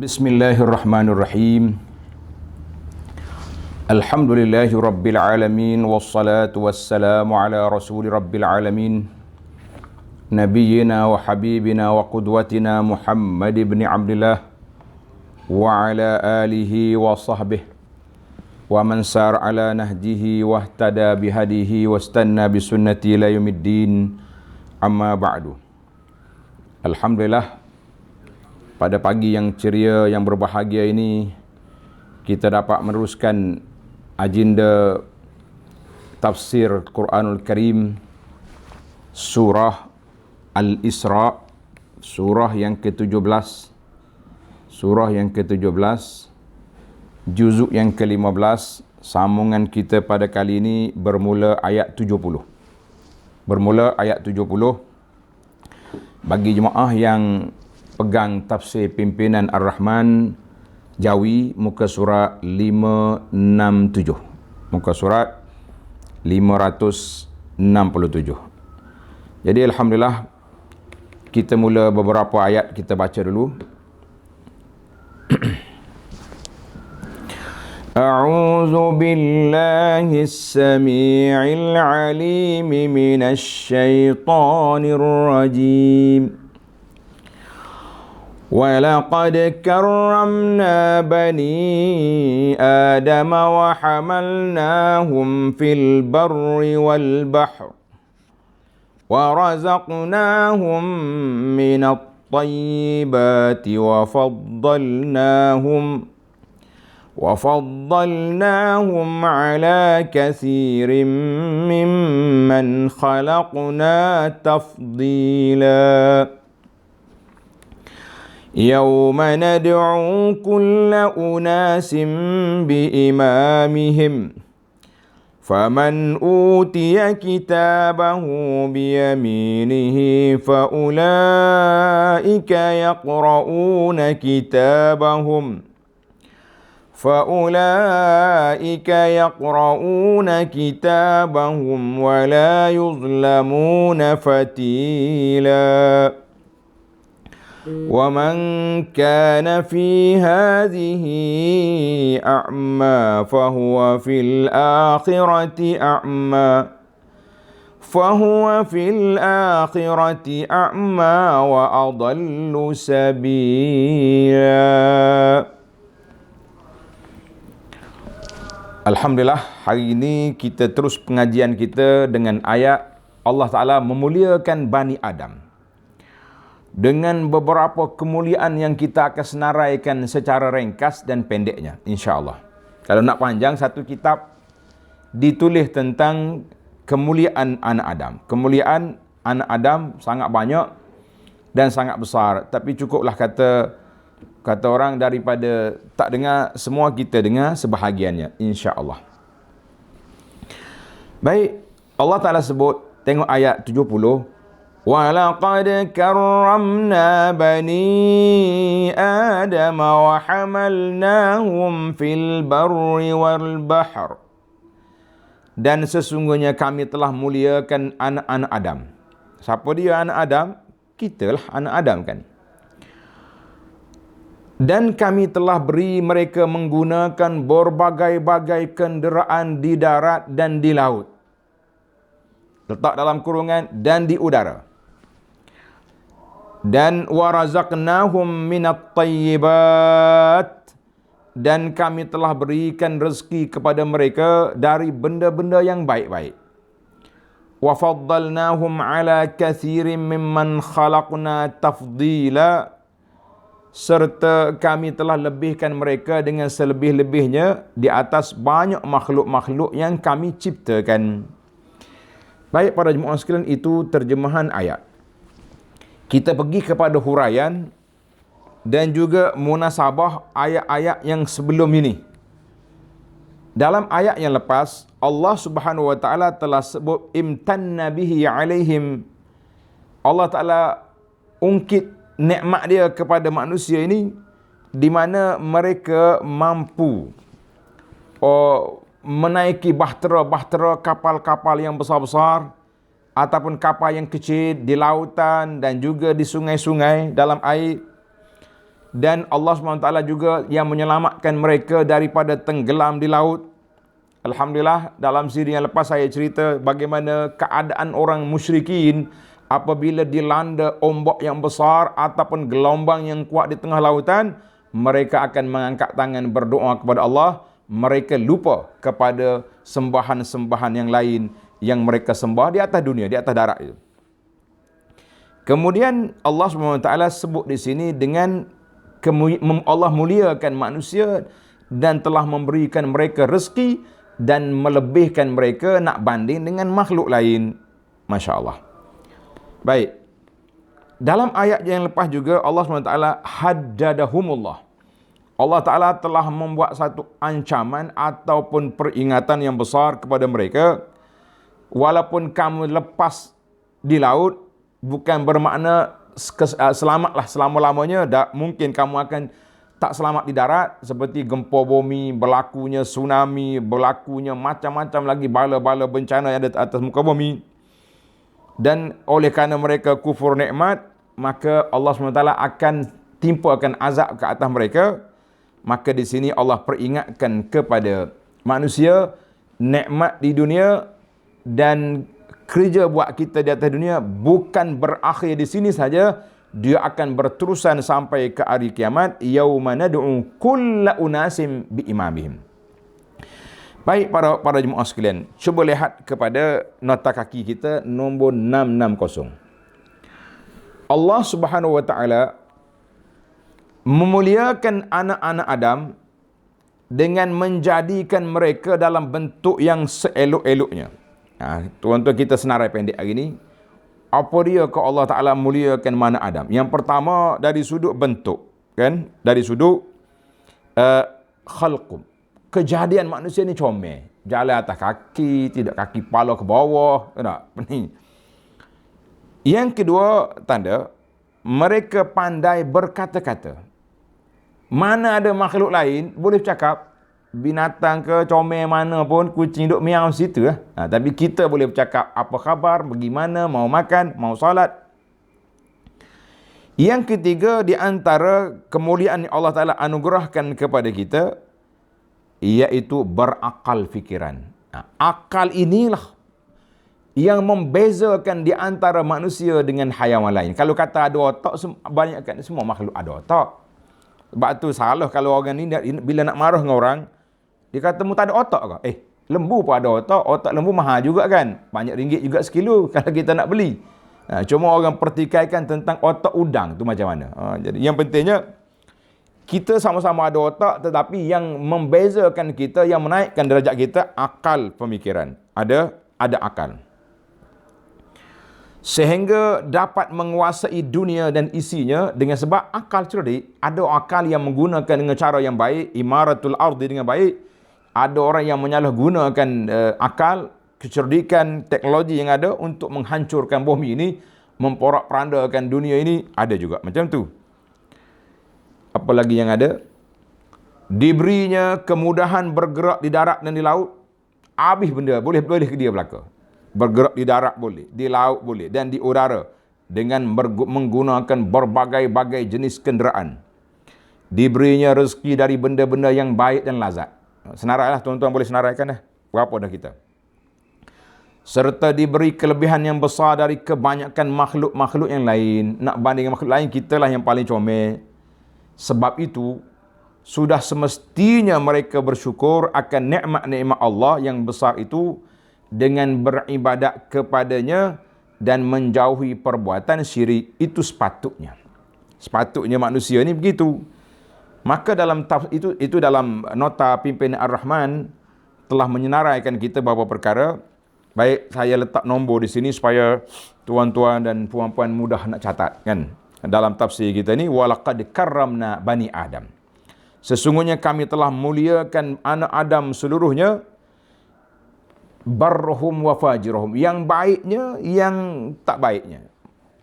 Bismillahirrahmanirrahim. Alhamdulillahi rabbil alamin, wassalatu wassalamu ala rasuli rabbil alamin, nabiyyina wa habibina wa qudwatina Muhammad ibn Abdillah wa ala alihi wa sahbihi wa man sar ala nahjihi wa ihtada bihadihi wa istanna bisunnati ila yaumiddin, amma ba'du. Alhamdulillah, pada pagi yang ceria, yang berbahagia ini, kita dapat meneruskan agenda tafsir Quranul Karim, surah Al-Isra, surah yang ke-17, juzuk yang ke-15. Sambungan kita pada kali ini bermula ayat 70. Bagi jemaah yang pegang tafsir pimpinan Ar-Rahman Jawi, muka surat 567. Muka surat 567. Jadi alhamdulillah, kita mula beberapa ayat, kita baca dulu. A'udzu billahis samii'il 'aliim minasy syaithaanir rajiim. وَلَقَدْ كَرَّمْنَا بَنِي آدَمَ وَحَمَلْنَاهُمْ فِي الْبَرِّ وَالْبَحْرِ وَرَزَقْنَاهُمْ مِنَ الطَّيِّبَاتِ وَفَضَّلْنَاهُمْ عَلَى كَثِيرٍ مِّمَّنْ خَلَقْنَا تَفْضِيلًا. يوم ندعو كل أناس بإمامهم فمن أوتي كتابه بيمينه فأولئك يقرؤون كتابهم ولا يظلمون فتيلا. ومن كان في هذه أعمى فهو في الآخرة أعمى وأضل سبيلا. Alhamdulillah, hari ini kita terus pengajian kita dengan ayat Allah Ta'ala memuliakan Bani Adam dengan beberapa kemuliaan yang kita akan senaraikan secara ringkas dan pendeknya, insya-Allah. Kalau nak panjang, satu kitab ditulis tentang kemuliaan anak Adam. Kemuliaan anak Adam sangat banyak dan sangat besar, tapi cukuplah kata orang daripada tak dengar semua, kita dengar sebahagiannya, insya-Allah. Baik, Allah Ta'ala sebut, tengok ayat 70. وَلَقَدْ كَرَّمْنَا بَنِي آدَمَ وَحَمَلْنَاهُمْ فِي الْبَرِّ وَالْبَحْرِ. Dan sesungguhnya kami telah muliakan anak-anak Adam. Siapa dia anak Adam? Kitalah anak Adam, kan? Dan kami telah beri mereka menggunakan berbagai-bagai kenderaan di darat dan di laut. Letak dalam kurungan, dan di udara. Dan warazaqnahum minat tayyibat, dan kami telah berikan rezeki kepada mereka dari benda-benda yang baik-baik. Wa faddalnahum ala kathirin mimman khalaqna tafdila, serta kami telah lebihkan mereka dengan selebih-lebihnya di atas banyak makhluk-makhluk yang kami ciptakan. Baik para jemaah sekalian, itu terjemahan ayat. Kita pergi kepada huraian dan juga munasabah ayat-ayat yang sebelum ini. Dalam ayat yang lepas, Allah Subhanahu wa taala telah sebut imtanna bihi alaihim. Allah Taala ungkit nikmat dia kepada manusia ini, di mana mereka mampu menaiki bahtera-bahtera, kapal-kapal yang besar-besar ataupun kapal yang kecil di lautan dan juga di sungai-sungai dalam air. Dan Allah SWT juga yang menyelamatkan mereka daripada tenggelam di laut. Alhamdulillah, dalam siri yang lepas saya cerita bagaimana keadaan orang musyrikin apabila dilanda ombak yang besar ataupun gelombang yang kuat di tengah lautan, mereka akan mengangkat tangan berdoa kepada Allah. Mereka lupa kepada sembahan-sembahan yang lain yang mereka sembah di atas dunia, di atas darat itu. Kemudian Allah SWT sebut di sini dengan Allah muliakan manusia dan telah memberikan mereka rezeki dan melebihkan mereka nak banding dengan makhluk lain. Masya Allah. Baik. Dalam ayat yang lepas juga Allah SWT haddadahumullah. Allah Ta'ala telah membuat satu ancaman ataupun peringatan yang besar kepada mereka. Walaupun kamu lepas di laut, bukan bermakna selamatlah selama-lamanya. Mungkin kamu akan tak selamat di darat, seperti gempa bumi, berlakunya tsunami, berlakunya macam-macam lagi bala-bala bencana yang ada atas muka bumi. Dan oleh kerana mereka kufur nikmat, maka Allah SWT akan timpakan azab ke atas mereka. Maka di sini Allah peringatkan kepada manusia, nikmat di dunia dan kerja buat kita di atas dunia bukan berakhir di sini saja, dia akan berterusan sampai ke hari kiamat. Yauma nad'u kulla unasim biimamihim. Baik para jemaah sekalian, cuba lihat kepada nota kaki kita nombor 660. Allah Subhanahu wa taala memuliakan anak-anak Adam dengan menjadikan mereka dalam bentuk yang seelok-eloknya. Tuan-tuan, kita senarai pendek hari ini. Apa dia ke Allah Ta'ala muliakan mana Adam? Yang pertama dari sudut bentuk, kan? Dari sudut khalqum. Kejadian manusia ni comel. Jalan atas kaki, tidak kaki kepala ke bawah. Tak? Yang kedua tanda, mereka pandai berkata-kata. Mana ada makhluk lain boleh bercakap. Binatang ke comel mana pun, kucing duk miau situ lah. Tapi kita boleh bercakap apa khabar, bagaimana, mau makan, mau salat. Yang ketiga, di antara kemuliaan yang Allah Ta'ala anugerahkan kepada kita, iaitu berakal fikiran. Akal inilah yang membezakan di antara manusia dengan haiwan lain. Kalau kata ada otak, banyakkan semua makhluk ada otak. Sebab tu salah kalau orang ni bila nak marah dengan orang, dia kata, mu tak ada otak ke? Lembu pun ada otak. Otak lembu mahal juga kan? Banyak ringgit juga sekilo kalau kita nak beli. Cuma orang pertikaikan tentang otak udang tu macam mana. Jadi yang pentingnya, kita sama-sama ada otak, tetapi yang membezakan kita, yang menaikkan derajat kita, akal pemikiran. Ada akal. Sehingga dapat menguasai dunia dan isinya dengan sebab akal cerdik. Ada akal yang menggunakan dengan cara yang baik, imaratul ardi dengan baik. Ada orang yang menyalahgunakan akal, kecerdikan, teknologi yang ada untuk menghancurkan bumi ini, memporak-perandakan dunia ini, ada juga macam tu. Apa lagi yang ada? Diberinya kemudahan bergerak di darat dan di laut. Habis benda, boleh dia belaka. Bergerak di darat boleh, di laut boleh, dan di udara dengan menggunakan berbagai-bagai jenis kenderaan. Diberinya rezeki dari benda-benda yang baik dan lazat. Senarailah, tuan-tuan boleh senaraikan dah. Berapa dah kita? Serta diberi kelebihan yang besar dari kebanyakan makhluk-makhluk yang lain. Nak banding dengan makhluk lain, kitalah yang paling comel. Sebab itu, sudah semestinya mereka bersyukur akan nikmat-nikmat Allah yang besar itu dengan beribadat kepadanya dan menjauhi perbuatan syirik. Itu sepatutnya. Sepatutnya manusia ni begitu. Maka dalam itu dalam nota pimpinan Ar-Rahman telah menyenaraikan kita beberapa perkara. Baik, saya letak nombor di sini supaya tuan-tuan dan puan-puan mudah nak catat kan. Dalam tafsir kita ni, walaqad karramna bani Adam. Sesungguhnya kami telah muliakan anak Adam seluruhnya, barruhum wa fajirhum, yang baiknya, yang tak baiknya,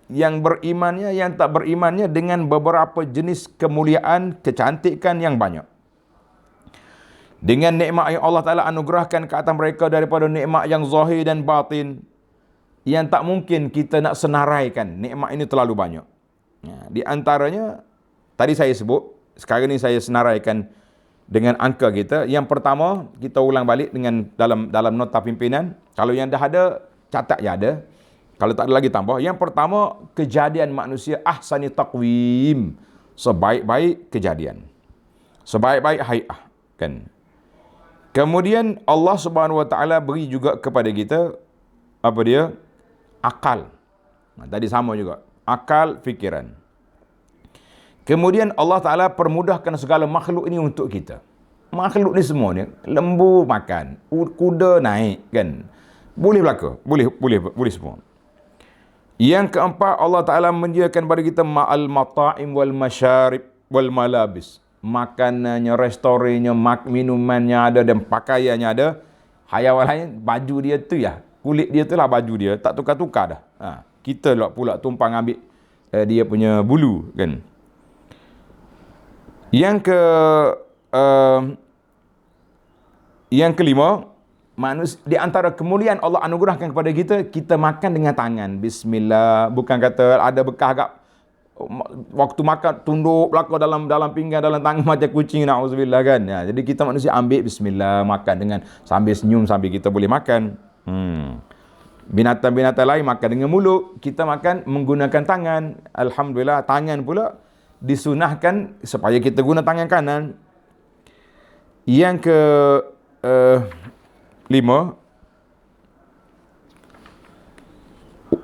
yang berimannya, yang tak berimannya, dengan beberapa jenis kemuliaan, kecantikan yang banyak. Dengan nikmat yang Allah Ta'ala anugerahkan ke atas mereka daripada nikmat yang zahir dan batin, yang tak mungkin kita nak senaraikan. Nikmat ini terlalu banyak. Di antaranya, tadi saya sebut, sekarang ni saya senaraikan dengan angka kita. Yang pertama, kita ulang balik dengan dalam nota pimpinan. Kalau yang dah ada, catat je ada. Kalau tak ada lagi tambah. Yang pertama, kejadian manusia ahsani taqwim. Sebaik-baik kejadian. Sebaik-baik hai'ah. Kan? Kemudian Allah Subhanahu Wa Taala beri juga kepada kita apa dia? Akal. Tadi sama juga. Akal, fikiran. Kemudian Allah Ta'ala permudahkan segala makhluk ini untuk kita. Makhluk ni semua ni, lembu makan, kuda naik, kan? Boleh berlaku, boleh semua. Yang keempat, Allah Ta'ala menyediakan kepada kita ma'al mata'im wal masyarib wal malabis. Makanannya, restorannya, minumannya ada dan pakaiannya ada. Hayawan lain, baju dia tu ya. Kulit dia tu lah baju dia, tak tukar-tukar dah. Kita pula tumpang ambil dia punya bulu, kan? Yang kelima, di antara kemuliaan Allah anugerahkan kepada kita, kita makan dengan tangan. Bismillah. Bukan kata ada bekas agak waktu makan tunduk belakang dalam pinggan, dalam tangan macam kucing, na'udzubillah, kan. Jadi kita manusia ambil bismillah, makan dengan sambil senyum sambil kita boleh makan. Binatang-binatang lain makan dengan mulut, kita makan menggunakan tangan. Alhamdulillah, tangan pula disunahkan supaya kita guna tangan kanan. Yang ke lima,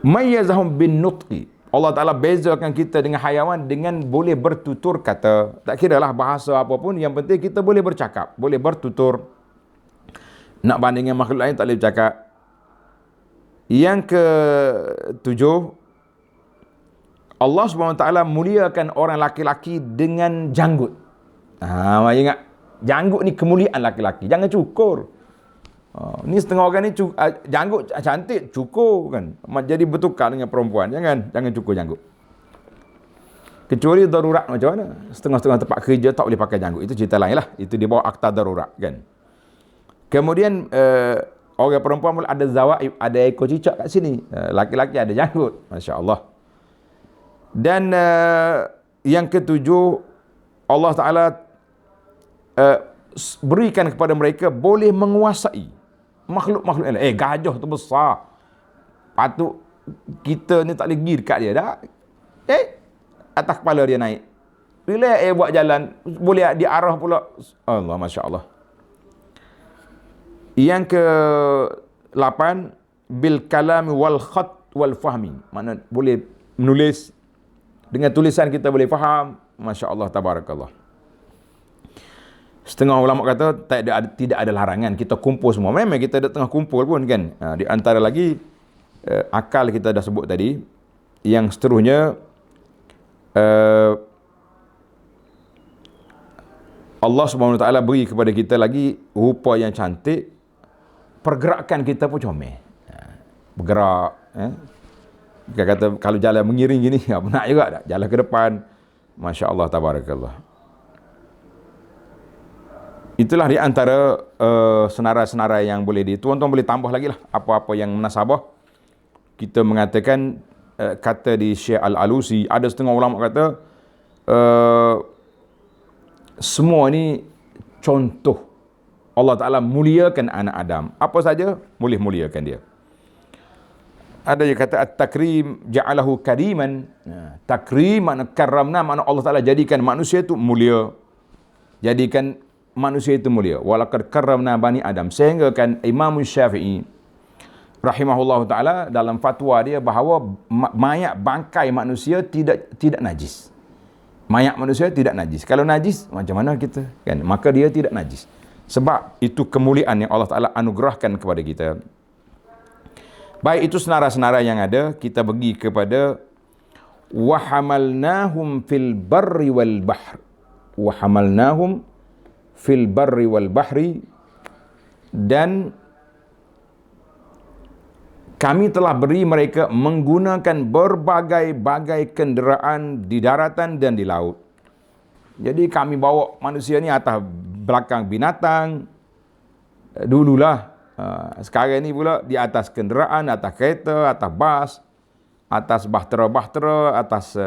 mayyazahum bin nutqi. Allah Ta'ala bezakan kita dengan hayawan dengan boleh bertutur kata. Tak kira lah bahasa apapun, yang penting kita boleh bercakap, boleh bertutur. Nak bandingkan makhluk lain tak boleh bercakap. Yang ke tujuh, Allah SWT muliakan orang laki-laki dengan janggut. Ingat, janggut ni kemuliaan laki-laki. Jangan cukur. Ni setengah orang ni janggut cantik, cukur, kan. Jadi bertukar dengan perempuan. Jangan cukur janggut. Kecuali darurat macam mana. Setengah-setengah tempat kerja tak boleh pakai janggut. Itu cerita lain lah. Itu di bawah akta darurat, kan. Kemudian orang perempuan pun ada zawaib, ada ekor cicak kat sini. Laki-laki ada janggut. Masya Allah. Dan yang ketujuh, Allah Ta'ala berikan kepada mereka boleh menguasai makhluk-makhluk yang lain. Gajah tu besar, patut kita ni tak boleh pergi dekat dia dah. Atas kepala dia naik. Bila buat jalan, boleh diarah pula. Allah, Masya Allah. Yang ke 8, bil kalami wal khat wal fahmi. Mana boleh menulis, dengan tulisan kita boleh faham. Masya Allah, tabarakallah. Setengah ulama kata tidak ada larangan kita kumpul semua. Memang kita ada tengah kumpul pun, kan. Di antara lagi akal kita dah sebut tadi. Yang seterusnya Allah SWT beri kepada kita lagi rupa yang cantik. Pergerakan kita pun comel. Bergerak. Dia kata kalau jalan mengiring gini, benar juga tak? Jalan ke depan. Masya Allah, tabarakallah. Itulah di antara senarai-senarai yang boleh tuan-tuan boleh tambah lagi lah apa-apa yang munasabah. Kita mengatakan kata di Syekh Al-Alusi, ada setengah ulama kata semua ni contoh Allah Ta'ala muliakan anak Adam. Apa saja boleh muliakan dia. Ada yang kata at-takrim ja'alahu kariman. Takrim makna karamna, makna Allah Ta'ala jadikan manusia itu mulia. Jadikan manusia itu mulia. Walaqad karramna bani Adam. Sehingga kan Imam Syafi'i rahimahullah ta'ala dalam fatwa dia bahawa mayat bangkai manusia tidak najis. Mayat manusia tidak najis. Kalau najis, macam mana kita? Kan? Maka dia tidak najis. Sebab itu kemuliaan yang Allah Ta'ala anugerahkan kepada kita. Baik, itu senara-senara yang ada. Kita pergi kepada وَحَمَلْنَاهُمْ فِي الْبَرِّ وَالْبَحْرِ وَحَمَلْنَاهُمْ fil barri wal bahri, dan kami telah beri mereka menggunakan berbagai-bagai kenderaan di daratan dan di laut. Jadi kami bawa manusia ni atas belakang binatang dululah. Sekarang ni pula di atas kenderaan, atas kereta, atas bas, atas bahtera-bahtera, atas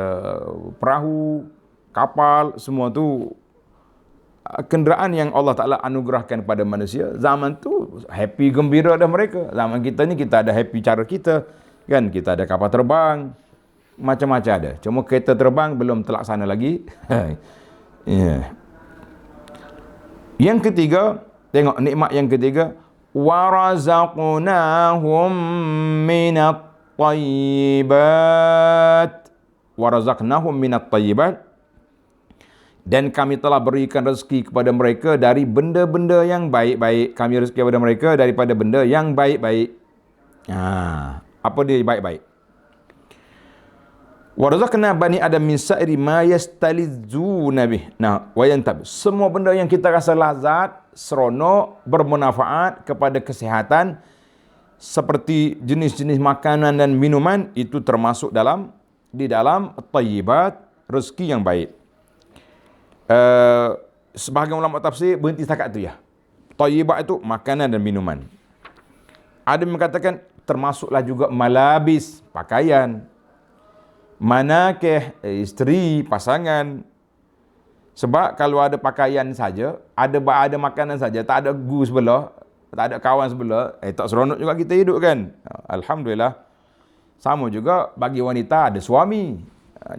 perahu, kapal, semua tu kenderaan yang Allah Ta'ala anugerahkan kepada manusia. Zaman tu happy, gembira dah mereka. Zaman kita ni kita ada happy cara kita. Kan, kita ada kapal terbang, macam-macam ada. Cuma kereta terbang belum terlaksana lagi. Yeah. Yang ketiga, tengok nikmat yang ketiga, warazaqnahum minat tayyibat. Warazaqnahum minat tayyibat. Dan kami telah berikan rezeki kepada mereka dari benda-benda yang baik-baik. Kami rezeki kepada mereka daripada benda yang baik-baik. Apa dia baik-baik? Wa razaqna bani adam min sa'iri ma yastalizuna bih. Wa yantab. Semua benda yang kita rasa lazat, seronok, bermanfaat kepada kesihatan, seperti jenis-jenis makanan dan minuman, itu termasuk di dalam tayyibat, rezeki yang baik. Sebahagian ulama tafsir berhenti setakat tu ya. Thayyibat itu makanan dan minuman. Ada yang mengatakan termasuklah juga malabis, pakaian, manakih, isteri, pasangan. Sebab kalau ada pakaian saja, ada makanan saja, tak ada gu sebelah, tak ada kawan sebelah, tak seronok juga kita hidup kan. Alhamdulillah. Sama juga bagi wanita ada suami.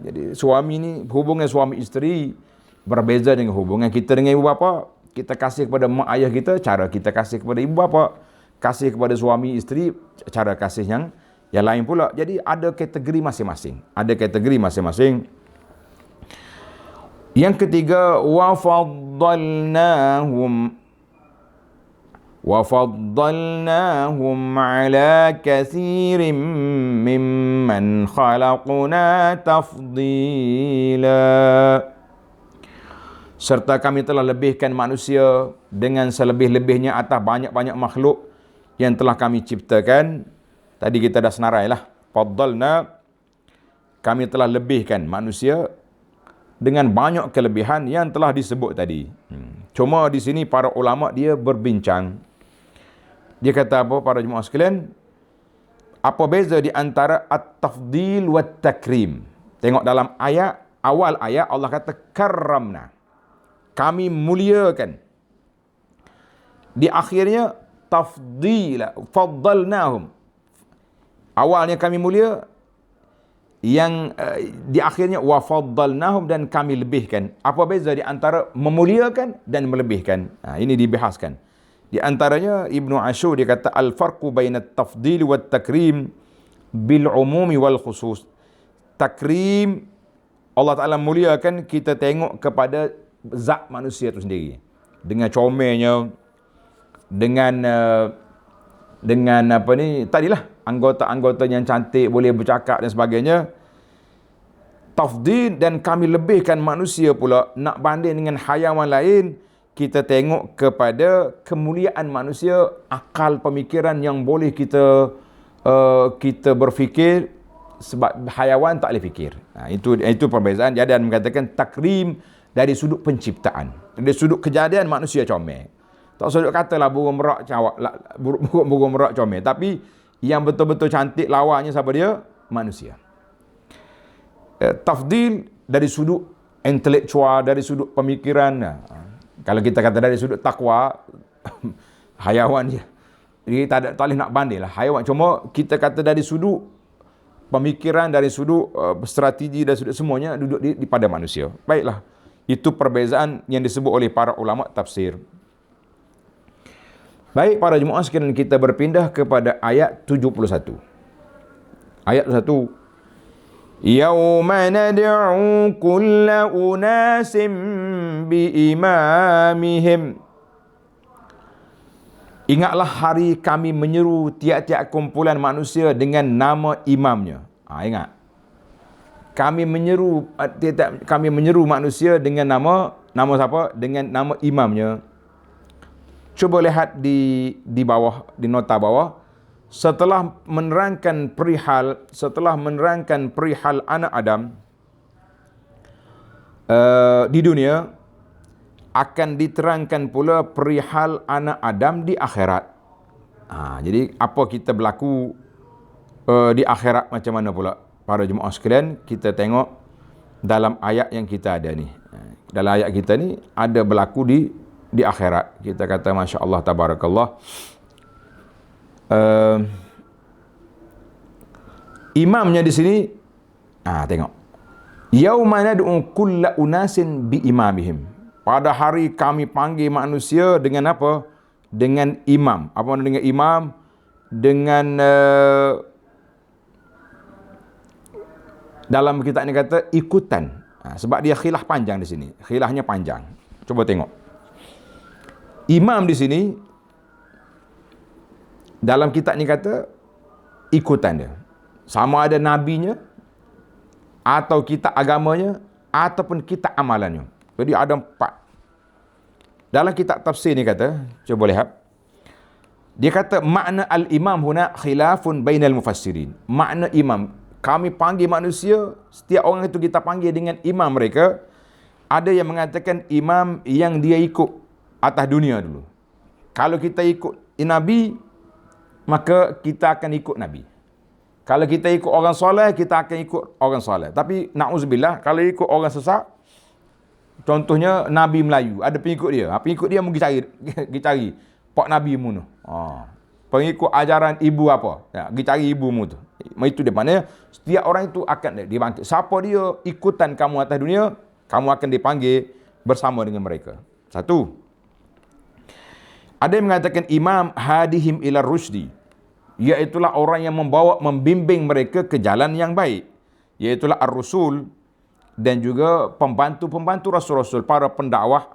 Jadi suami ni, hubungan suami isteri berbeza dengan hubungan kita dengan ibu bapa. Kita kasih kepada mak ayah kita, cara kita kasih kepada ibu bapa. Kasih kepada suami isteri, cara kasih yang lain pula. Jadi ada kategori masing-masing. Ada kategori masing-masing. Yang ketiga, wa faddalnahum ala kathirin mimman khalaqna tafdila. Serta kami telah lebihkan manusia dengan selebih-lebihnya atas banyak-banyak makhluk yang telah kami ciptakan. Tadi kita dah senarai lah. Faddalna, kami telah lebihkan manusia dengan banyak kelebihan yang telah disebut tadi. Cuma di sini para ulama dia berbincang. Dia kata apa para jemaah sekalian? Apa beza di antara at-tafdil wa takrim? Tengok dalam ayat, awal ayat Allah kata karramna. Kami muliakan. Di akhirnya tafdila, faddalnahum. Awalnya kami mulia, yang di akhirnya wa faddalnahum, dan kami lebihkan. Apa beza di antara memuliakan dan melebihkan? Ini dibahaskan. Di antaranya Ibnu Ashur dia kata al-farqu bainat tafdil wat takrim bil umumi wal khusus. Takrim, Allah Ta'ala muliakan, kita tengok kepada zat manusia itu sendiri, dengan comelnya, dengan apa ni tadilah, anggota-anggota yang cantik, boleh bercakap dan sebagainya. Tafdil, dan kami lebihkan manusia pula, nak banding dengan hayawan lain, kita tengok kepada kemuliaan manusia, akal pemikiran yang boleh kita berfikir, sebab hayawan tak boleh fikir. Itu perbezaan. Jadi ada mengatakan takrim dari sudut penciptaan, dari sudut kejadian manusia comel. Tak sudut katalah burung merak comel, tapi yang betul-betul cantik lawannya siapa dia? Manusia. Tafdil dari sudut intelektual, dari sudut pemikiran. Kalau kita kata dari sudut takwa, hayawan je. Jadi tak boleh nak banding lah hayawan. Cuma kita kata dari sudut pemikiran, dari sudut strategi, dari sudut semuanya duduk di pada manusia. Baiklah. Itu perbezaan yang disebut oleh para ulama tafsir. Baik para jemaah sekalian, kita berpindah kepada ayat 71. Ayat 1. Yauma nad'u kulla unasim biimamihim. Ingatlah hari kami menyeru tiap-tiap kumpulan manusia dengan nama imamnya. Ingat. Kami menyeru manusia dengan nama siapa? Dengan nama imamnya. Cuba lihat di bawah, di nota bawah. Setelah menerangkan perihal anak Adam di dunia, akan diterangkan pula perihal anak Adam di akhirat. Jadi apa kita berlaku di akhirat macam mana pula? Para jemaah sekalian, kita tengok dalam ayat yang kita ada ni. Dalam ayat kita ni ada berlaku di akhirat. Kita kata Masya Allah Tabarakallah. Imamnya di sini, tengok. Yauma nad'u kulla unasin bi imamihim. Pada hari kami panggil manusia dengan apa? Dengan imam. Apa makna dengan imam? Dengan dalam kitab ni kata ikutan. Sebab dia khilaf panjang di sini. Khilafnya panjang. Cuba tengok. Imam di sini dalam kitab ni kata ikutan dia. Sama ada nabinya atau kitab agamanya ataupun kitab amalannya. Jadi ada 4. Dalam kitab tafsir ni kata, cuba lihat. Dia kata makna al-imam huna khilafun bainal mufassirin. Makna imam, kami panggil manusia, setiap orang itu kita panggil dengan imam mereka. Ada yang mengatakan imam yang dia ikut atas dunia dulu. Kalau kita ikut Nabi, maka kita akan ikut Nabi. Kalau kita ikut orang soleh, kita akan ikut orang soleh. Tapi na'udzubillah, kalau ikut orang sesat, contohnya Nabi Melayu, ada pengikut dia. Pengikut dia mungkin pergi cari Pak Nabi mu tu. Pengikut ajaran ibu apa? Pergi cari ibu mu tu. Itu dia maknanya setiap orang itu akan dibangkit. Siapa dia ikutan kamu atas dunia, kamu akan dipanggil bersama dengan mereka. Satu. Ada yang mengatakan imam hadihim ila rusdi. Iaitulah orang yang membimbing mereka ke jalan yang baik. Iaitulah ar-rusul dan juga pembantu-pembantu rasul-rasul, para pendakwah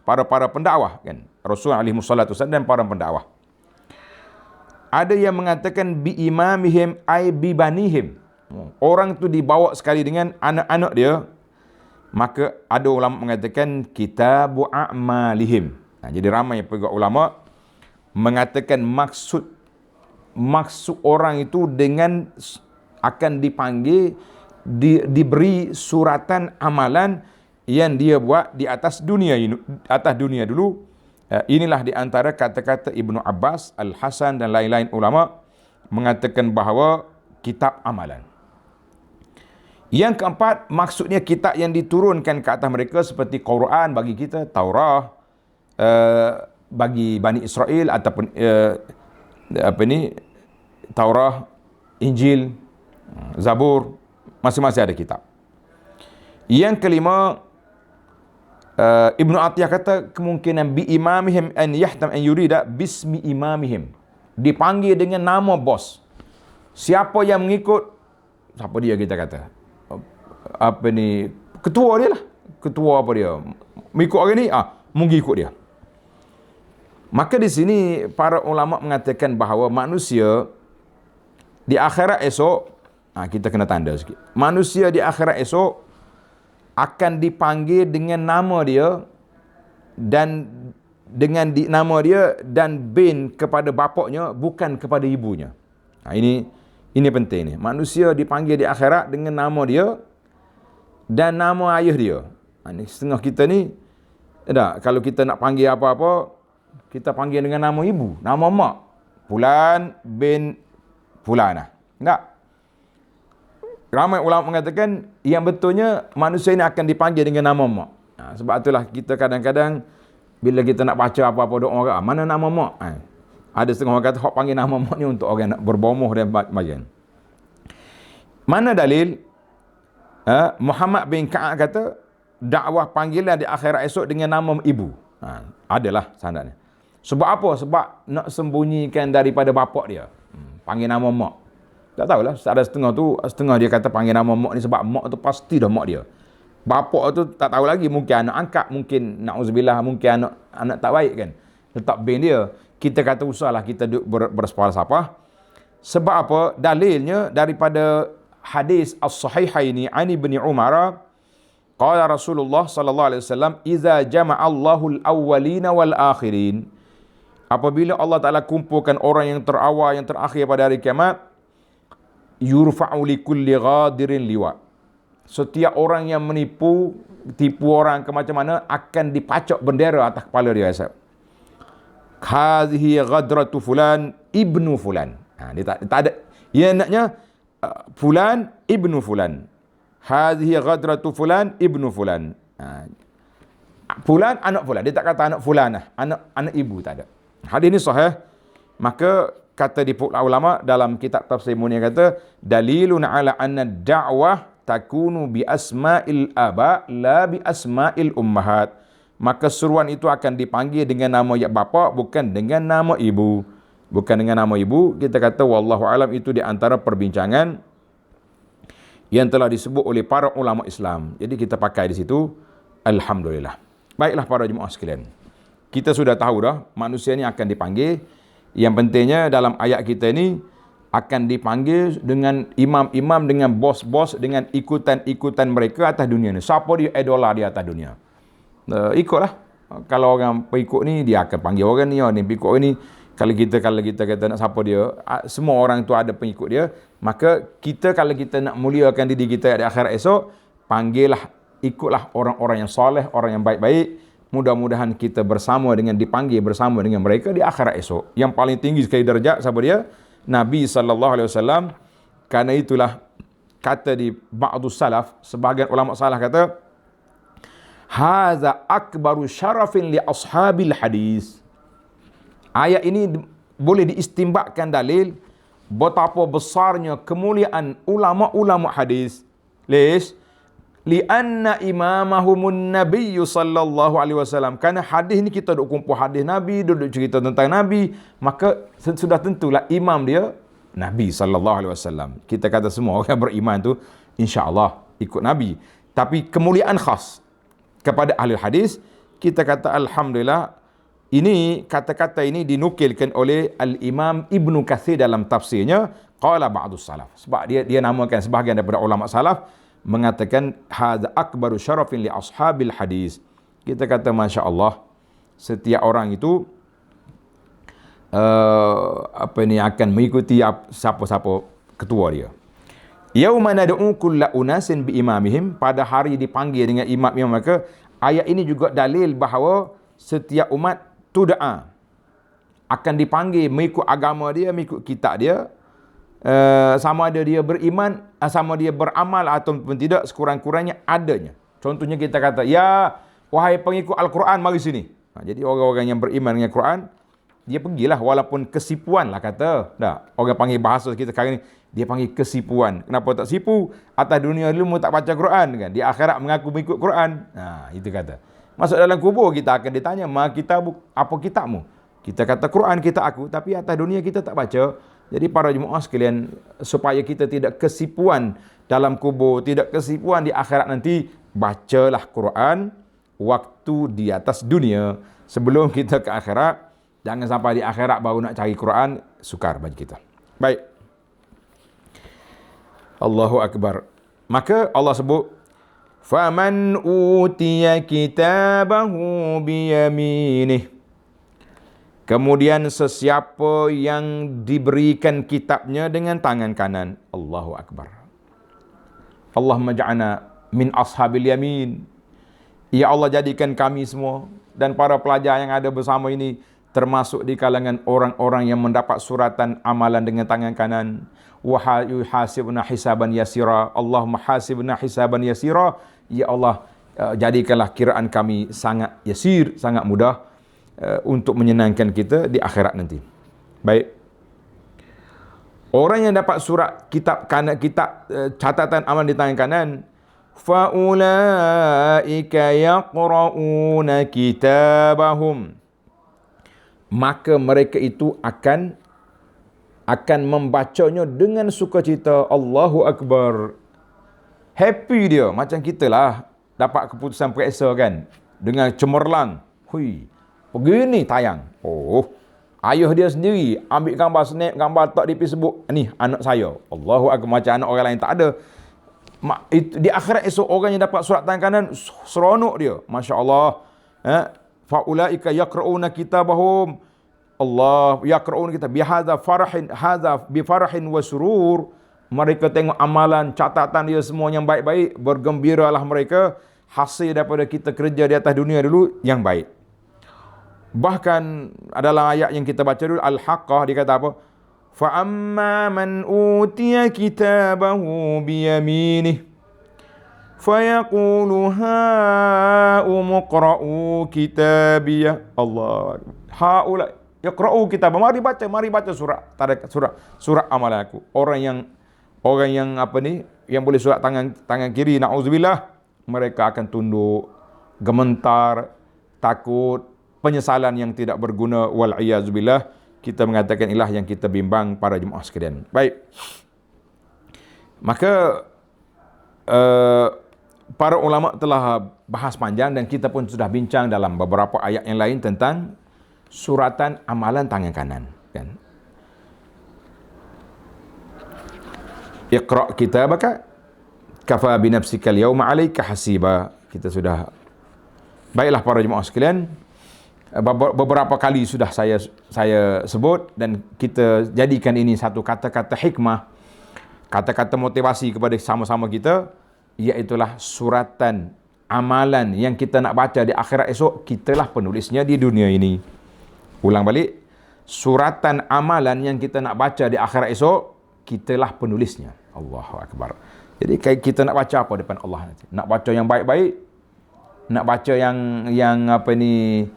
para pendakwah kan. Rasul alaihi wassalatu dan para pendakwah. Ada yang mengatakan bi imamihim ay bi banihim. Orang tu dibawa sekali dengan anak-anak dia. Maka ada ulama mengatakan kitabu a'malihim. Jadi ramai peguam ulama mengatakan maksud orang itu dengan akan dipanggil diberi suratan amalan yang dia buat di atas dunia dulu. Inilah di antara kata-kata Ibnu Abbas, Al-Hasan dan lain-lain ulama mengatakan bahawa kitab amalan. Yang keempat, maksudnya kitab yang diturunkan ke atas mereka seperti Quran bagi kita, Taurah bagi Bani Israel ataupun Taurah, Injil, Zabur, masing-masing ada kitab. Yang kelima, Ibnu Atiyah kata kemungkinan bi imamihim an yahtam an yurida bismi imamihim. Dipanggil dengan nama bos. Siapa yang mengikut, siapa dia kita kata? Ketua dia lah. Ketua apa dia? Mengikut orang ni, mungkin ikut dia. Maka di sini para ulama mengatakan bahawa manusia di akhirat esok, kita kena tanda sikit. Manusia di akhirat esok akan dipanggil dengan nama dia dan dengan nama dia dan bin kepada bapaknya, bukan kepada ibunya. Ini penting ni. Manusia dipanggil di akhirat dengan nama dia dan nama ayah dia. Ini setengah kita ni, kalau kita nak panggil apa-apa, kita panggil dengan nama ibu, nama mak. Fulan bin Fulanah. Enggak. Ramai ulama mengatakan yang betulnya manusia ini akan dipanggil dengan nama mak. Sebab itulah kita kadang-kadang bila kita nak baca apa-apa doa, mana nama mak? Ada setengah orang kata hok panggil nama mak ni untuk orang nak berbomoh dan bagian. Mana dalil? Muhammad bin Ka'ab kata dakwah panggilan di akhirat esok dengan nama ibu. Adalah sanadnya. Sebab apa? Sebab nak sembunyikan daripada bapak dia. Panggil nama mak. Tak tahulah, ada setengah dia kata panggil nama mak ni sebab mak tu pasti dah mak dia. Bapak tu tak tahu lagi, mungkin anak angkat, mungkin na'udzubillah, mungkin anak tak baik kan. Tetap bin dia. Kita kata usahlah kita berfalsafah. Sebab apa? Dalilnya daripada hadis as-sahihaini ani bin Umar, qala Rasulullah sallallahu alaihi wasallam, "Idza jama'a Allahul awwalina wal akhirin." Apabila Allah Taala kumpulkan orang yang terawal yang terakhir pada hari kiamat, yurfa'u likulli ghadirin liwa. Setiap orang yang tipu orang ke macam mana akan dipacok bendera atas kepala dia. Hadhihi ghadratu fulan ibnu fulan. Dia tak ada. Ia naknya fulan ibnu fulan. hadhihi ghadratu fulan ibnu fulan. Fulan anak fulan, dia tak kata anak fulanah, anak ibu tak ada. Hadis ini sahih. Maka kata di ulama dalam kitab tafsir Munir kata dalilun ala anna da'wah takunu bi asma'il aba la bi asma'il ummahat. Maka seruan itu akan dipanggil dengan nama bapa, bukan dengan nama ibu. Bukan dengan nama ibu. Kita kata wallahu alam, itu di antara perbincangan yang telah disebut oleh para ulama Islam. Jadi kita pakai di situ. Alhamdulillah. Baiklah para jemaah sekalian. Kita sudah tahu dah manusia ni akan dipanggil. Yang pentingnya dalam ayat kita ni akan dipanggil dengan imam-imam, dengan bos-bos, dengan ikutan-ikutan mereka atas dunia ni. Siapa dia idola di atas dunia? Ikutlah. Kalau orang pengikut ni, dia akan panggil orang ni, orang ni pengikut ni. Kalau kita kata nak siapa dia, semua orang tu ada pengikut dia, maka kita kalau kita nak muliakan diri kita di akhirat esok, panggillah, ikutlah orang-orang yang soleh, orang yang baik-baik. Mudah-mudahan kita dipanggil bersama dengan mereka di akhirat esok. Yang paling tinggi sekali darjat siapa dia? Nabi SAW. Karena itulah kata di ba'du salaf, sebahagian ulama salaf kata, haza akbaru syarafin li ashabil hadis. Ayat ini boleh diistimbakkan dalil betapa besarnya kemuliaan ulama-ulama hadis. Lish? Lianna imamahumun nabiyyu sallallahu alaihi wasallam. Kerana hadis ni kita duk kumpul hadis Nabi, duduk cerita tentang Nabi, maka sudah tentulah imam dia Nabi sallallahu alaihi wasallam. Kita kata semua orang beriman tu insya-Allah ikut Nabi. Tapi kemuliaan khas kepada ahli hadis, kita kata alhamdulillah. Ini kata-kata ini dinukilkan oleh Al-Imam Ibnu Katsir dalam tafsirnya, qala ba'dus salaf. Sebab dia namakan sebahagian daripada ulama salaf mengatakan hadza akbaru syarafin li ashabil hadis. Kita kata masya-Allah, setiap orang itu akan mengikuti siapa-siapa ketua dia. Yauma nad'u kulla unasin bi imamihim, pada hari dipanggil dengan imam-imam mereka. Ayat ini juga dalil bahawa setiap umat tud'a akan dipanggil mengikut agama dia, mengikut kitab dia, sama ada dia beriman, sama dia beramal ataupun tidak, sekurang-kurangnya adanya. Contohnya kita kata, ya wahai pengikut Al-Quran, mari sini. Jadi orang-orang yang beriman dengan Quran, dia pergilah walaupun kesipuan lah kata. Orang panggil bahasa kita sekarang ni, dia panggil kesipuan. Kenapa tak sipu? Atas dunia dulu tak baca Quran kan. Di akhirat mengaku mengikut Quran. Itu kata. Masuk dalam kubur kita akan ditanya, apa kitabmu? Kita kata Quran kita aku, tapi atas dunia kita tak baca. Jadi para jemaah sekalian, supaya kita tidak kesipuan dalam kubur, tidak kesipuan di akhirat nanti, bacalah Quran waktu di atas dunia sebelum kita ke akhirat. Jangan sampai di akhirat baru nak cari Quran, sukar bagi kita. Baik. Allahu Akbar. Maka Allah sebut, faman utiya kitabahu biyaminih. Kemudian sesiapa yang diberikan kitabnya dengan tangan kanan. Allahu Akbar. Allahumma ja'ana min ashabil yamin. Ya Allah, jadikan kami semua dan para pelajar yang ada bersama ini termasuk di kalangan orang-orang yang mendapat suratan amalan dengan tangan kanan. Wa yuhasibuna hisaban yasira. Allahumma hasibna hisaban yasira. Ya Allah, jadikanlah kiraan kami sangat yasir, sangat mudah untuk menyenangkan kita di akhirat nanti. Baik. Orang yang dapat surat kitab kanan, kitab catatan amal di tangan kanan, faulaika yaqra'una kitabahum. Maka mereka itu akan membacanya dengan sukacita. Allahu Akbar. Happy dia. Macam kita lah dapat keputusan periksa kan, dengan cemerlang. Hui, begini tayang. Oh, ayah dia sendiri ambil gambar snap, gambar tak di Facebook. Ni anak saya. Allahu Akbar. Macam anak orang lain tak ada. Di akhirat esok orang yang dapat surat tangan kanan, seronok dia. Masya Allah. Faulaika yaqra'una kitabahum. Allah yaqra'una kitab bihadza farahin, hadza bi farahin wa surur. Mereka tengok amalan, catatan dia semua yang baik-baik, bergembiralah mereka hasil daripada kita kerja di atas dunia dulu yang baik. Bahkan adalah ayat yang kita baca dulu, Al-Haqqah, dia kata apa? Fa amma man utiya kitabahu bi yaminih. fayaqulu ha'umuqra'u kitabiyah. Allah. Haula yaqra'u kitab. Mari baca surat amalan aku. Orang yang apa ni, yang boleh surat tangan kiri, na'udzubillah, mereka akan tunduk, gementar, takut, penyesalan yang tidak berguna, wal iyazubillah. Kita mengatakan inilah yang kita bimbang para jemaah sekalian. Baik. Maka para ulama telah bahas panjang dan kita pun sudah bincang dalam beberapa ayat yang lain tentang suratan amalan tangan kanan, kan? Iqra' kitabaka kafa bi nafsika al-yawma 'alaika hasiba. Kita sudah. Baiklah para jemaah sekalian, beberapa kali sudah saya sebut dan kita jadikan ini satu kata-kata hikmah, kata-kata motivasi kepada sama-sama kita, iaitulah suratan amalan yang kita nak baca di akhirat esok, kitalah penulisnya di dunia ini. Ulang balik, suratan amalan yang kita nak baca di akhirat esok, kitalah penulisnya. Allahu Akbar. Jadi kita nak baca apa depan Allah nanti? Nak baca yang baik-baik, nak baca yang apa ni,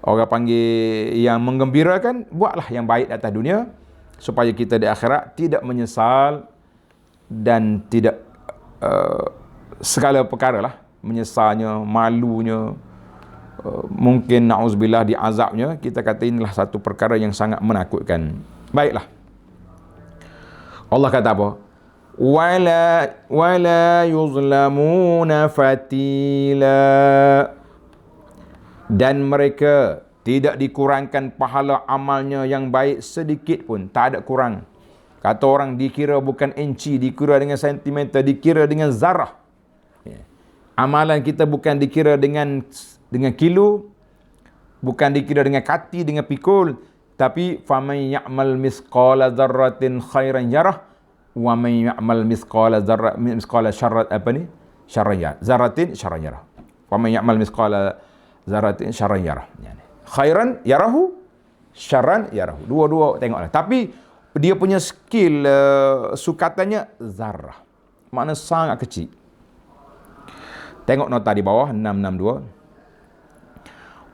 orang panggil yang menggembirakan, buatlah yang baik di atas dunia supaya kita di akhirat tidak menyesal dan tidak segala perkara lah, menyesalnya, malunya, mungkin na'udzubillah diazabnya. Kita kata inilah satu perkara yang sangat menakutkan. Baiklah, Allah kata apa? Wala yuzlamuna fatila. Dan mereka tidak dikurangkan pahala amalnya yang baik sedikit pun, tak ada kurang. Kata orang, dikira bukan inci, dikira dengan sentimeter, dikira dengan zarah. Amalan kita bukan dikira dengan kilo, bukan dikira dengan kati, dengan pikul, tapi faman ya'mal misqala dzarratin khairan yarah wa man ya'mal misqala syarran yarah. Faman ya'mal misqala dzarratin syarran yarah. Khairan yarahu, syarran yarahu. Dua-dua tengoklah. Tapi dia punya skill sukatannya zarah. Makna sangat kecil. Tengok nota di bawah 662.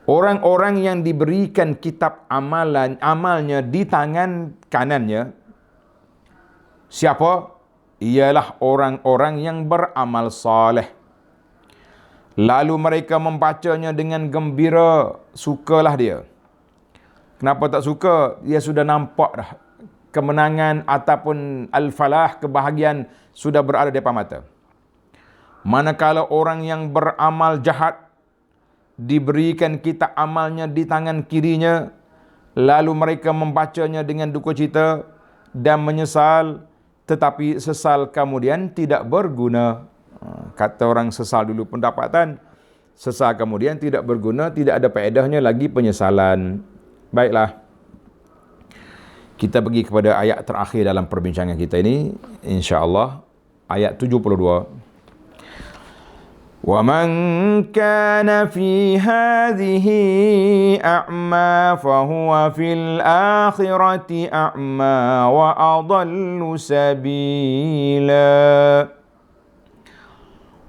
Orang-orang yang diberikan kitab amalnya di tangan kanannya, siapa? Ialah orang-orang yang beramal saleh. Lalu mereka membacanya dengan gembira, sukalah dia. Kenapa tak suka? Dia sudah nampak dah kemenangan ataupun al-falah, kebahagiaan sudah berada di depan mata. Manakala orang yang beramal jahat diberikan kitab amalnya di tangan kirinya, lalu mereka membacanya dengan duka cita dan menyesal, tetapi sesal kemudian tidak berguna. Kata orang, sesal dulu pendapatan, sesal kemudian tidak berguna, tidak ada faedahnya lagi penyesalan. Baiklah, kita pergi kepada ayat terakhir dalam perbincangan kita ini, insya-Allah, ayat 72. وَمَنْ كَانَ فِي هَذِهِ أَعْمَى فَهُوَ فِي الْآخِرَةِ أَعْمَى وَأَضَلُّ سَبِيلًا.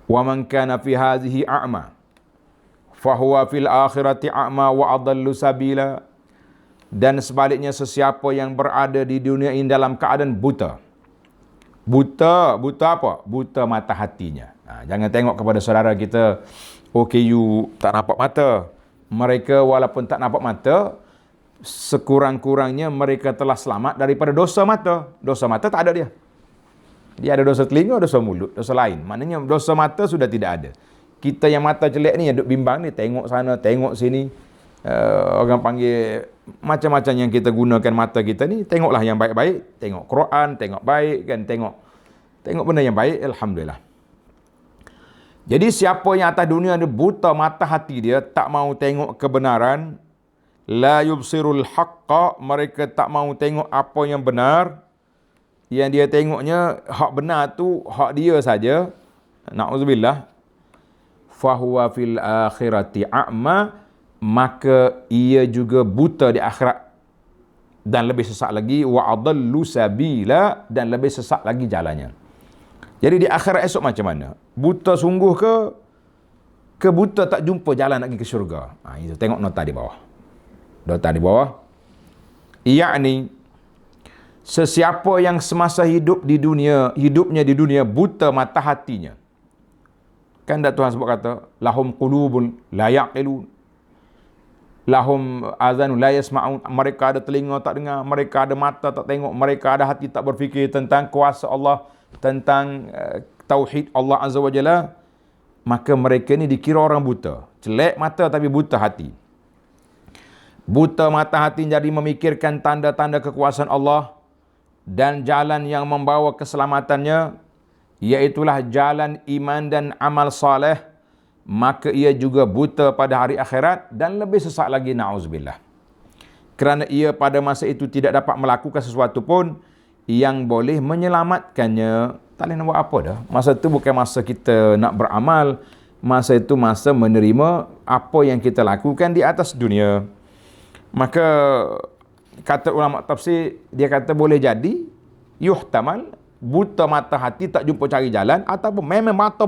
وَمَنْ كَانَ فِي هَذِهِ أَعْمَى فَهُوَ فِي الْآخِرَةِ أَعْمَى وَأَضَلُّ سَبِيلًا. Dan sebaliknya, sesiapa yang berada di dunia ini dalam keadaan buta. Buta apa? Buta mata hatinya. Jangan tengok kepada saudara kita, OKU tak nampak mata. Mereka walaupun tak nampak mata, sekurang-kurangnya mereka telah selamat daripada dosa mata. Dosa mata tak ada dia. Dia ada dosa telinga, dosa mulut, dosa lain. Maknanya dosa mata sudah tidak ada. Kita yang mata jelek ni, yang duk bimbang ni, tengok sana, tengok sini. Orang panggil macam-macam yang kita gunakan mata kita ni. Tengoklah yang baik-baik. Tengok Quran, tengok baik kan, tengok benda yang baik, alhamdulillah. Jadi siapa yang atas dunia ni buta mata hati dia, tak mau tengok kebenaran, la yubsirul haqqa, mereka tak mau tengok apa yang benar. Yang dia tengoknya hak benar tu hak dia saja. Na'udzubillah. Fahuwa fil akhirati a'ma, maka ia juga buta di akhirat. Dan lebih sesat lagi, wa adallu sabila, dan lebih sesat lagi jalannya. Jadi di akhirat esok macam mana? Buta sungguh ke buta tak jumpa jalan nak pergi ke syurga? Itu tengok nota di bawah. Nota di bawah. Yakni sesiapa yang semasa hidupnya di dunia buta mata hatinya. Kan dah Tuhan sebut kata, lahum qulubun la yaqilun, lahum azanun la yasma'un. Mereka ada telinga tak dengar, mereka ada mata tak tengok, mereka ada hati tak berfikir tentang kuasa Allah, tentang tauhid Allah Azza wa Jalla. Maka mereka ni dikira orang buta. Celek mata tapi buta hati. Buta mata hati jadi memikirkan tanda-tanda kekuasaan Allah dan jalan yang membawa keselamatannya, iaitulah jalan iman dan amal saleh. Maka ia juga buta pada hari akhirat dan lebih sesak lagi, na'udzubillah. Kerana ia pada masa itu tidak dapat melakukan sesuatu pun yang boleh menyelamatkannya. Tak boleh nak buat apa dah. Masa itu bukan masa kita nak beramal. Masa itu masa menerima apa yang kita lakukan di atas dunia. Maka kata ulama tafsir, dia kata boleh jadi yuhtamal buta mata hati tak jumpa cari jalan, ataupun memang mata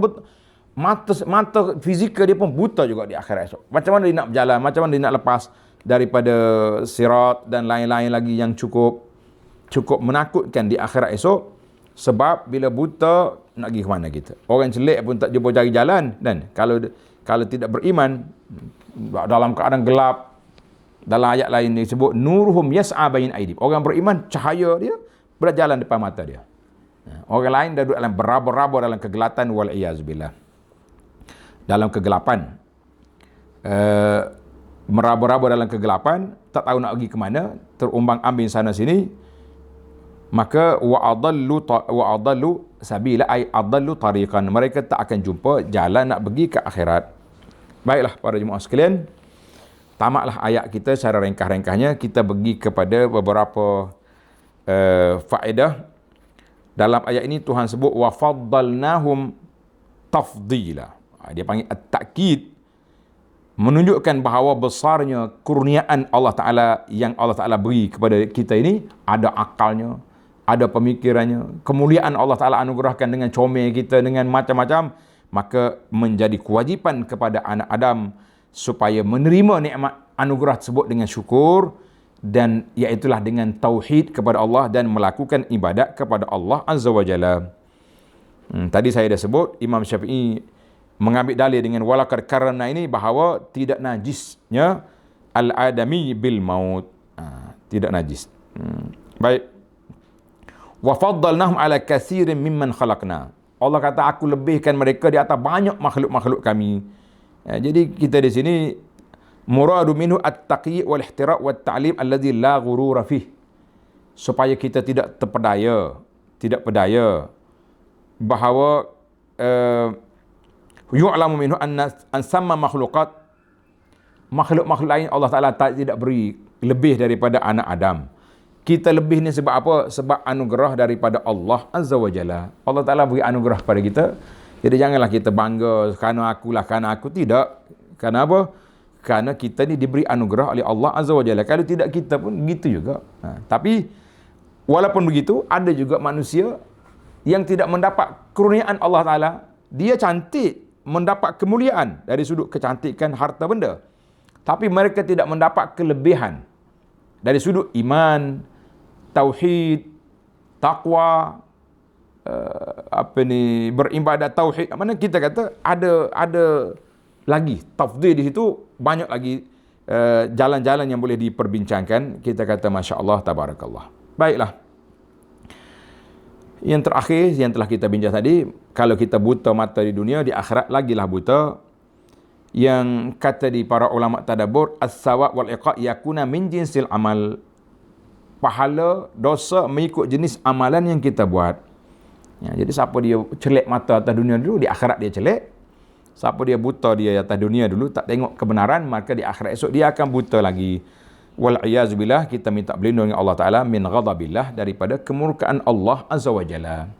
fizikal dia pun buta juga di akhirat esok. Macam mana dia nak berjalan, macam mana dia nak lepas daripada sirat dan lain-lain lagi yang cukup menakutkan di akhirat esok. Sebab bila buta nak pergi ke mana kita? Orang celik pun tak jumpa cari jalan. Dan kalau tidak beriman, dalam keadaan gelap, dalam ayat lain disebut nuruhum yas'a bain aidihim. Orang beriman cahaya dia berjalan depan mata dia. Orang lain dah duduk dalam berabur-rabur dalam kegelapan, wal iyazbillah. Dalam kegelapan. Merabur-rabur dalam kegelapan, tak tahu nak pergi ke mana, terumbang-ambing sana sini. Maka wa adallu sabila ay adallu tariqan. Mereka tak akan jumpa jalan nak pergi ke akhirat. Baiklah para jemaah sekalian, tamatlah ayat kita secara ringkas-ringkasnya. Kita pergi kepada beberapa faedah. Dalam ayat ini Tuhan sebut wa faddalnahum tafdila. Dia panggil at-ta'kid, menunjukkan bahawa besarnya kurniaan Allah Ta'ala yang Allah Ta'ala beri kepada kita ini. Ada akalnya, ada pemikirannya, kemuliaan Allah Ta'ala anugerahkan dengan comel kita, dengan macam-macam. Maka menjadi kewajipan kepada anak Adam supaya menerima nikmat anugerah tersebut dengan syukur, dan iaitulah dengan tauhid kepada Allah dan melakukan ibadat kepada Allah Azza wa Jalla. Tadi saya dah sebut, Imam Syafi'i mengambil dalil dengan walaqad karramna ini bahawa tidak najisnya al-adami bil maut. Tidak najis. Baik. Wa faddalnahum ala katsirin mimman khalaqna. Allah kata aku lebihkan mereka di atas banyak makhluk-makhluk kami. Jadi kita di sini muradu minhu at-taqyi' wal ihtiraq wat ta'lim alladhi la ghurura fih. Supaya kita tidak pedaya bahawa yu'lamu minhu an sama makhluk lain Allah Ta'ala tidak beri lebih daripada anak Adam. Kita lebih ni sebab apa? Sebab anugerah daripada Allah Azza wa Jalla. Allah Ta'ala beri anugerah pada kita. Jadi janganlah kita bangga kerana aku. Tidak. Kerana apa? Kerana kita ni diberi anugerah oleh Allah Azza wa Jalla. Kalau tidak kita pun begitu juga. Tapi walaupun begitu, ada juga manusia yang tidak mendapat kurniaan Allah Ta'ala. Dia cantik, mendapat kemuliaan dari sudut kecantikan harta benda. Tapi mereka tidak mendapat kelebihan dari sudut iman, tauhid, taqwa, beribadat tauhid. Mana kita kata ada lagi tafdhil di situ, banyak lagi jalan-jalan yang boleh diperbincangkan. Kita kata masya-Allah tabarakallah. Baiklah. Yang terakhir yang telah kita bincang tadi, kalau kita buta mata di dunia, di akhirat lagilah buta. Yang kata di para ulama tadabbur, as-sawab wal iqa yakuna min jinsil amal. Pahala dosa mengikut jenis amalan yang kita buat. Jadi siapa dia celek mata atas dunia dulu, di akhirat dia celek. Siapa dia buta dia atas dunia dulu, tak tengok kebenaran, maka di akhirat esok dia akan buta lagi. Wal iyazubillah, kita minta berlindung dengan Allah Ta'ala min ghadabillah, daripada kemurkaan Allah Azza wa Jalla.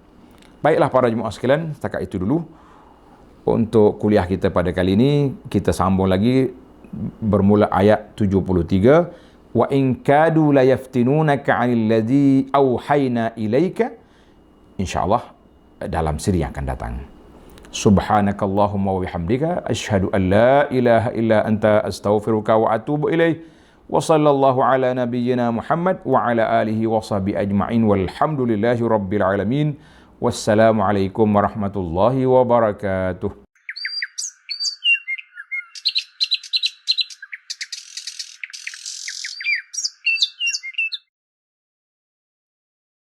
Baiklah para jemaah sekalian, setakat itu dulu untuk kuliah kita pada kali ini. Kita sambung lagi bermula ayat 73. Wa in kadu la yaftinunaka 'anil ladzi auhayna ilaika. InsyaAllah dalam siri yang akan datang. Subhanakallahumma wa bihamdika asyhadu an la ilaha illa anta astaghfiruka wa atubu ilaih. Wa sallallahu ala nabiyyina Muhammad wa ala alihi wa sahbihi ajma'in walhamdulillahi rabbil alamin. Wassalamualaikum warahmatullahi wabarakatuh.